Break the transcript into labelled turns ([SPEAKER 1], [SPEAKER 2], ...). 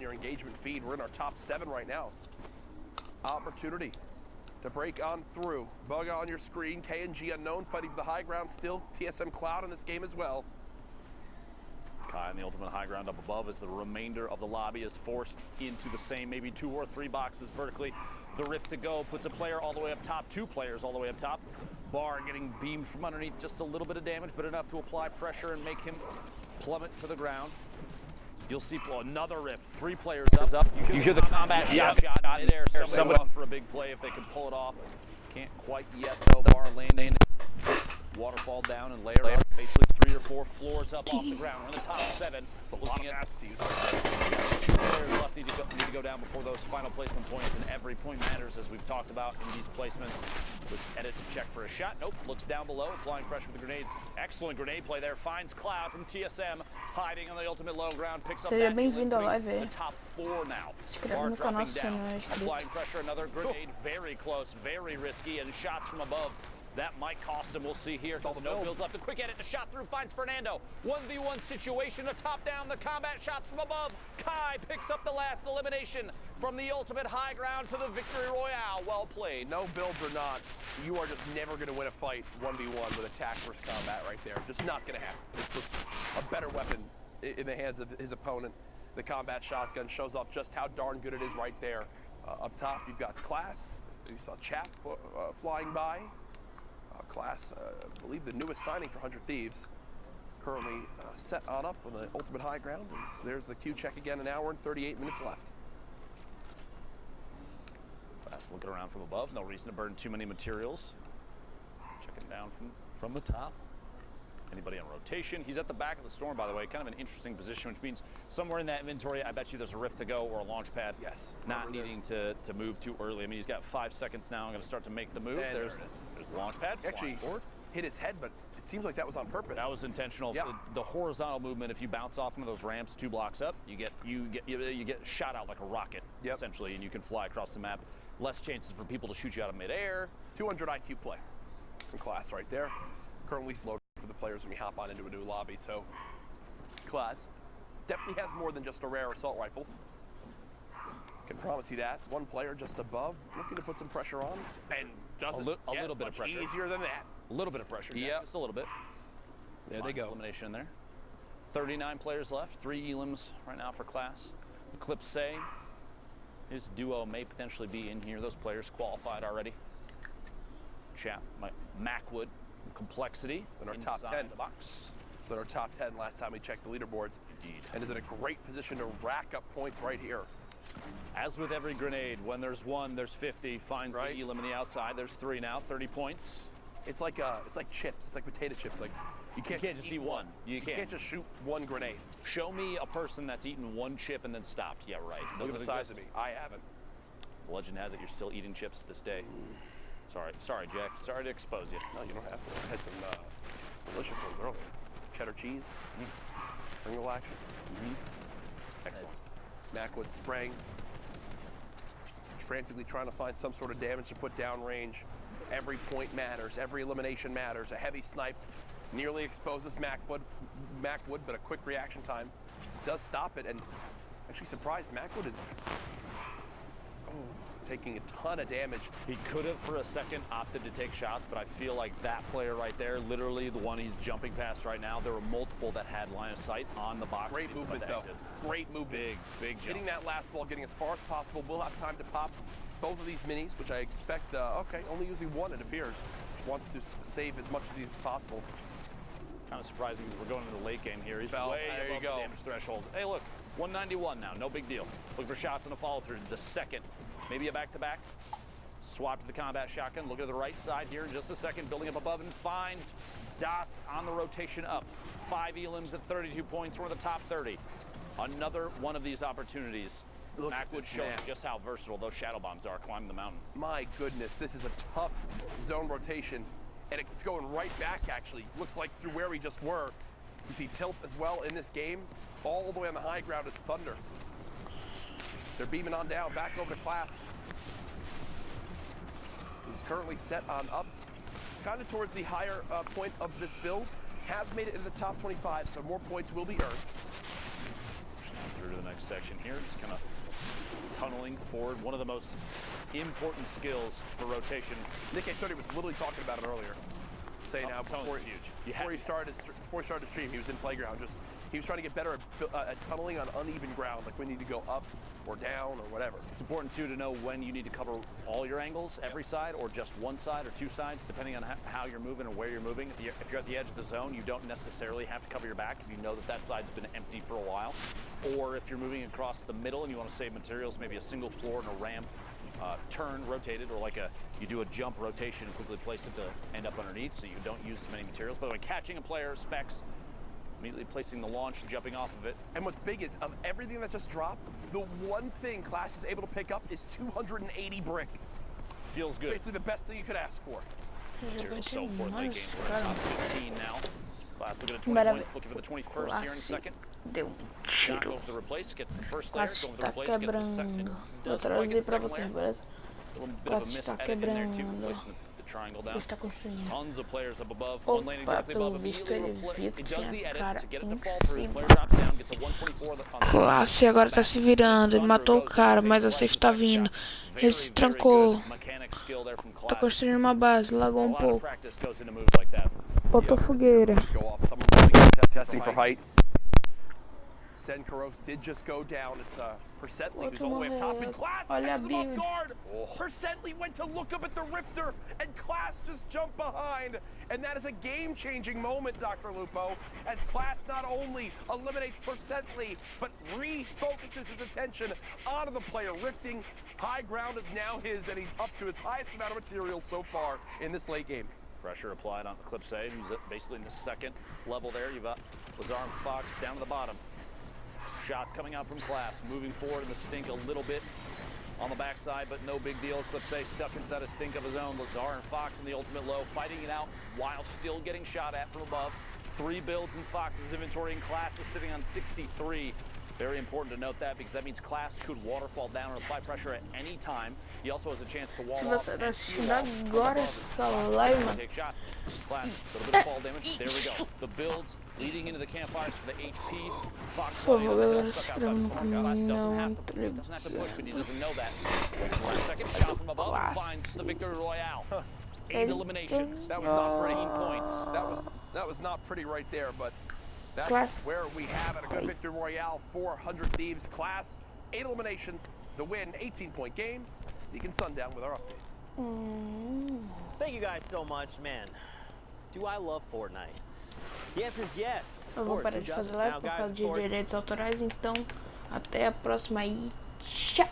[SPEAKER 1] your engagement feed. We're in our top 7 right now. Opportunity to break on through. Bug on your screen. KNG unknown fighting for the high ground still. TSM Cloud in this game as well.
[SPEAKER 2] Kai on the ultimate high ground up above as the remainder of the lobby is forced into the same maybe 2 or 3 boxes vertically. The rift to go puts a player all the way up top, 2 players all the way up top. Bar getting beamed from underneath, just a little bit of damage, but enough to apply pressure and make him plummet to the ground. You'll see another rift, 3 players up. You hear the combat shot in midair. Somebody for a big play if they can pull it off. Can't quite yet though. Bar landing. Waterfall down and layer up. Basically 3 or 4 floors up off the ground. We're in the top 7.
[SPEAKER 1] It's a lot of bats to use right there.
[SPEAKER 2] 2 players left need to go down before those final placement points, and every point matters as we've talked about in these placements. With edit to check for a shot. Nope, looks down below, applying pressure with the grenades. Excellent grenade play there. Finds Cloud from TSM, hiding on the ultimate low ground. Picks up that the top 4 now. Bar dropping down, applying pressure, another grenade, very close, very risky, and shots from above. That might cost him, we'll see here. It's no builds left. A quick edit, the shot through finds Fernando. 1v1 situation, a top down, the combat shots from above. Kai picks up the last elimination from the ultimate high ground to the victory royale. Well played.
[SPEAKER 1] No builds or not, you are just never going to win a fight 1v1 with attack versus combat right there. Just not going to happen. It's just a better weapon in the hands of his opponent. The combat shotgun shows off just how darn good it is right there. Up top, you've got Class. You saw Chap flying by. Class, I believe the newest signing for 100 Thieves, currently set on up on the ultimate high ground. There's the Q check again, an hour and 38 minutes left.
[SPEAKER 2] Class looking around from above, no reason to burn too many materials. Checking down from the top. Anybody on rotation? He's at the back of the storm, by the way, kind of an interesting position, which means somewhere in that inventory, I bet you there's a rift to go or a launch pad.
[SPEAKER 1] Yes.
[SPEAKER 2] Not needing to move too early. I mean, he's got 5 seconds now. I'm going to start to make the move. There's launch pad.
[SPEAKER 1] Actually hit his head, but it seems like that was on purpose.
[SPEAKER 2] That was intentional.
[SPEAKER 1] Yeah.
[SPEAKER 2] The horizontal movement, if you bounce off one of those ramps 2 blocks up, you get shot out like a rocket, essentially, and you can fly across the map. Less chances for people to shoot you out of midair.
[SPEAKER 1] 200 IQ play from Class right there. Currently slow for the players when we hop on into a new lobby, so Class definitely has more than just a rare assault rifle. Can promise you that. 1 player just above, looking to put some pressure on, and doesn't
[SPEAKER 2] a little bit of pressure.
[SPEAKER 1] Easier than that.
[SPEAKER 2] A little bit of pressure, yeah, just a little bit.
[SPEAKER 1] There they go.
[SPEAKER 2] Elimination in there. 39 players left, 3 elims right now for Class. Eclipse say his duo may potentially be in here. Those players qualified already. Chap, Macwood. Complexity
[SPEAKER 1] in our top 10.
[SPEAKER 2] The box.
[SPEAKER 1] In our top 10 last time we checked the leaderboards.
[SPEAKER 2] Indeed. And
[SPEAKER 1] is in a great position to rack up points right here.
[SPEAKER 2] As with every grenade, when there's 1, there's 50. Finds the elim in the outside. There's 3 now, 30 points.
[SPEAKER 1] It's like chips. It's like potato chips. Like you can't
[SPEAKER 2] just eat one. You
[SPEAKER 1] can't just shoot 1 grenade.
[SPEAKER 2] Show me a person that's eaten 1 chip and then stopped. Yeah, right.
[SPEAKER 1] Look at the size of me. I haven't.
[SPEAKER 2] Legend has it you're still eating chips to this day. Sorry, Jack. Sorry to expose you.
[SPEAKER 1] No, you don't have to. I had some delicious ones earlier. Cheddar cheese, Pringle action. Excellent. Macwood spraying. Frantically trying to find some sort of damage to put down range. Every point matters. Every elimination matters. A heavy snipe nearly exposes Macwood, but a quick reaction time does stop it. And actually surprised, Macwood is taking a ton of damage.
[SPEAKER 2] He could have for a second opted to take shots, but I feel like that player right there, literally the one he's jumping past right now, there were multiple that had line of sight on the box.
[SPEAKER 1] Great movement though. Great movement.
[SPEAKER 2] Big jump.
[SPEAKER 1] Hitting that last ball, getting as far as possible. We'll have time to pop both of these minis, which I expect, okay, only using 1 it appears. Wants to save as much of these as possible.
[SPEAKER 2] Kind of surprising because we're going into the late game here. He's way above the damage threshold. Hey look, 191 now, no big deal. Look for shots in the follow through. The second, maybe a back-to-back. Swap to the combat shotgun. Look at the right side here in just a second. Building up above and finds Das on the rotation up. 5 elims at 32 points. We're in the top 30. Another one of these opportunities. Macwood showing just how versatile those shadow bombs are climbing the mountain.
[SPEAKER 1] My goodness, this is a tough zone rotation. And it's going right back, actually. Looks like through where we just were. You see Tilt as well in this game. All the way on the high ground is Thunder. So they're beaming on down, back over to Class. He's currently set on up, kind of towards the higher point of this build. Has made it into the top 25, so more points will be earned.
[SPEAKER 2] Through to the next section here, just kind of tunneling forward. One of the most important skills for rotation.
[SPEAKER 1] Nick A30 was literally talking about it earlier, saying how before he started the stream, he was in playground. He was trying to get better at tunneling on uneven ground, like we need to go up or down or whatever.
[SPEAKER 2] It's important too to know when you need to cover all your angles, every side, or just one side or two sides, depending on how you're moving or where you're moving. If you're at the edge of the zone, you don't necessarily have to cover your back if you know that side's been empty for a while. Or if you're moving across the middle and you want to save materials, maybe a single floor and a ramp, turn rotated, or like you do a jump rotation and quickly place it to end up underneath so you don't use as many materials. By the way, catching a player, specs, immediately placing the launch, jumping off of it.
[SPEAKER 1] And what's big is, of everything that just dropped, the one thing Class is able to pick up is 280 brick.
[SPEAKER 2] Feels good.
[SPEAKER 1] Basically the best thing you could ask for.
[SPEAKER 2] Materials so important late game. We're at top 15 now. Class looking at 20 points, looking for the 21st here in a second. Not going for the replace, gets the first layer, going for the replace, gets the second.
[SPEAKER 3] Vou trazer pra vocês, beleza?
[SPEAKER 2] A little bit of a miss edit in there too, placing the triangle down. Tons of players up above, one landing directly above him. It does the edit to get it to fall through. Player drops down, gets a 124.
[SPEAKER 3] Classe agora tá se virando, ele matou o cara, mas a safe tá vindo. Ele se trancou. Tá construindo uma base, lagou um pouco. Botou fogueira.
[SPEAKER 1] Testing for height. Senkaros did just go down. It's Percently who's all the way up top in Class. Has him off guard. Percently went to look up at the Rifter, and Class just jumped behind. And that is a game-changing moment, Dr. Lupo, as Class not only eliminates Percently, but refocuses his attention onto the player. Rifting high ground is now his, and he's up to his highest amount of materials so far in this late game.
[SPEAKER 2] Pressure applied on Eclipse, who's basically in the second level there. You've got Lazar and Fox down to the bottom. Shots coming out from Class, moving forward in the stink a little bit on the backside, but no big deal. Eclipse stuck inside a stink of his own. Lazar and Fox in the ultimate low, fighting it out while still getting shot at from above. 3 builds in Fox's inventory, and Class is sitting on 63. Very important to note that, because that means Class could waterfall down or apply pressure at any time. He also has a chance to wall off.
[SPEAKER 3] Se você tá assistindo agora essa live, mano.
[SPEAKER 2] Take shots. Class, a little bit of fall damage. There we go. The builds leading into the campfires for the HP. Fox stuck outside of Storm. Class doesn't have to push, but he doesn't know that. Second shot from above finds the victory royale. 8 eliminations.
[SPEAKER 1] That was not pretty.
[SPEAKER 2] 13 points.
[SPEAKER 1] That was not pretty right there, but that's where we have it. A good victory royale for 100 Thieves. Class, 8 eliminations, the win, 18-point game. Zeke and Sundown with our updates.
[SPEAKER 4] Thank you guys so much, man. Do I love Fortnite? The answer is yes.
[SPEAKER 3] Eu vou parar de fazer live por causa de direitos autorais, então até a próxima e tchau!